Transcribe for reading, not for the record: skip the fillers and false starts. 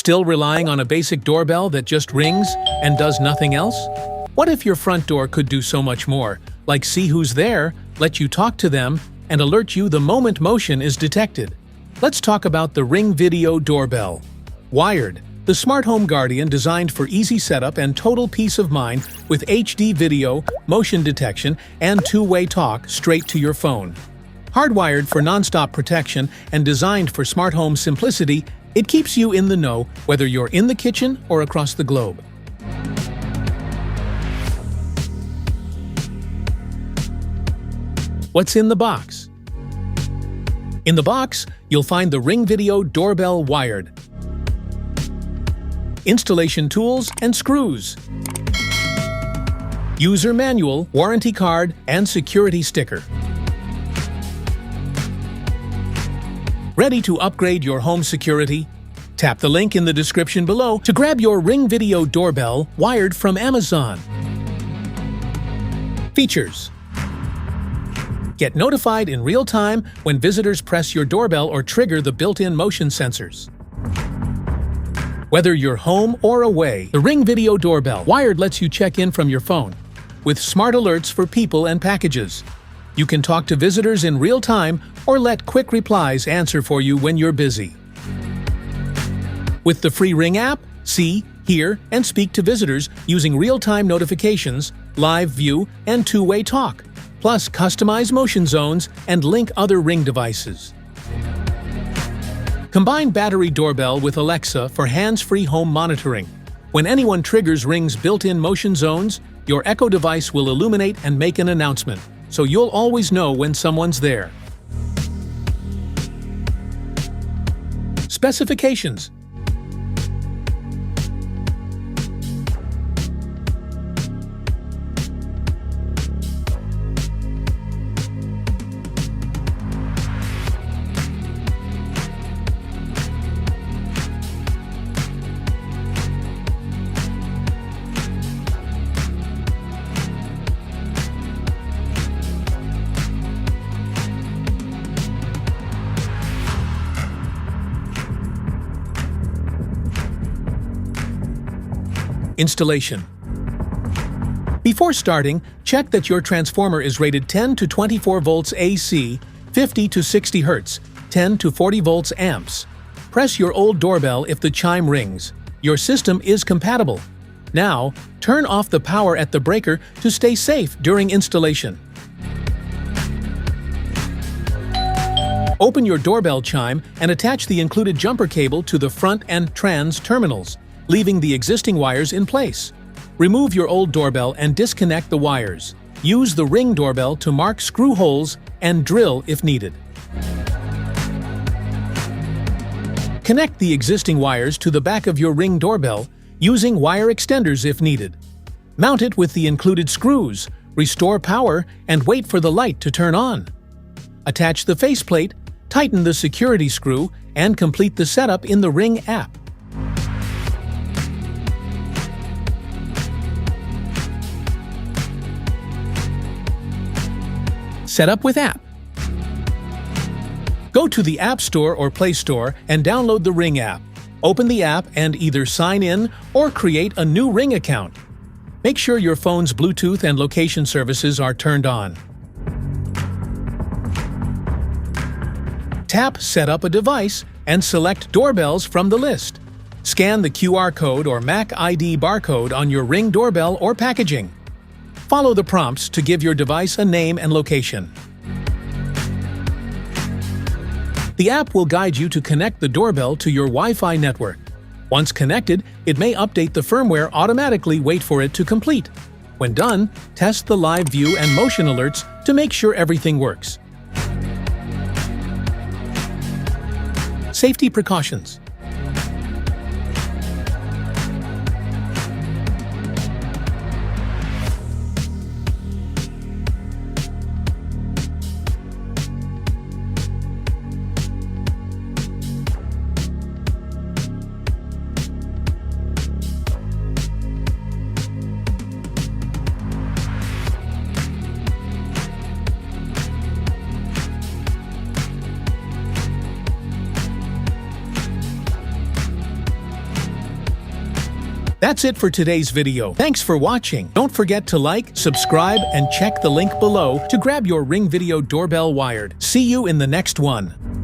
Still relying on a basic doorbell that just rings and does nothing else? What if your front door could do so much more, like see who's there, let you talk to them, and alert you the moment motion is detected? Let's talk about the Ring Video Doorbell Wired, the smart home guardian designed for easy setup and total peace of mind with HD video, motion detection, and two-way talk straight to your phone. Hardwired for non-stop protection and designed for smart home simplicity, it keeps you in the know whether you're in the kitchen or across the globe. What's in the box? In the box, you'll find the Ring Video Doorbell Wired, installation tools and screws, user manual, warranty card, and security sticker. Ready to upgrade your home security? Tap the link in the description below to grab your Ring Video Doorbell Wired from Amazon. Features: get notified in real time when visitors press your doorbell or trigger the built-in motion sensors. Whether you're home or away, the Ring Video Doorbell Wired lets you check in from your phone with smart alerts for people and packages. You can talk to visitors in real time or let quick replies answer for you when you're busy. With the free Ring app, see, hear, and speak to visitors using real-time notifications, live view, and two-way talk, plus customize motion zones and link other Ring devices. Combine battery doorbell with Alexa for hands-free home monitoring. When anyone triggers Ring's built-in motion zones, your Echo device will illuminate and make an announcement, so you'll always know when someone's there. Specifications: installation. Before starting, check that your transformer is rated 10 to 24 volts AC, 50 to 60 Hz, 10 to 40 volts amps. Press your old doorbell if the chime rings. Your system is compatible. Now, turn off the power at the breaker to stay safe during installation. Open your doorbell chime and attach the included jumper cable to the front and trans terminals, leaving the existing wires in place. Remove your old doorbell and disconnect the wires. Use the Ring doorbell to mark screw holes and drill if needed. Connect the existing wires to the back of your Ring doorbell using wire extenders if needed. Mount it with the included screws, restore power, and wait for the light to turn on. Attach the faceplate, tighten the security screw, and complete the setup in the Ring app. Setup with app. Go to the App Store or Play Store and download the Ring app. Open the app and either sign in or create a new Ring account. Make sure your phone's Bluetooth and location services are turned on. Tap Set up a device and select doorbells from the list. Scan the QR code or Mac ID barcode on your Ring doorbell or packaging. Follow the prompts to give your device a name and location. The app will guide you to connect the doorbell to your Wi-Fi network. Once connected, it may update the firmware automatically. Wait for it to complete. When done, test the live view and motion alerts to make sure everything works. Safety precautions. That's it for today's video. Thanks for watching. Don't forget to like, subscribe, and check the link below to grab your Ring Video Doorbell Wired. See you in the next one.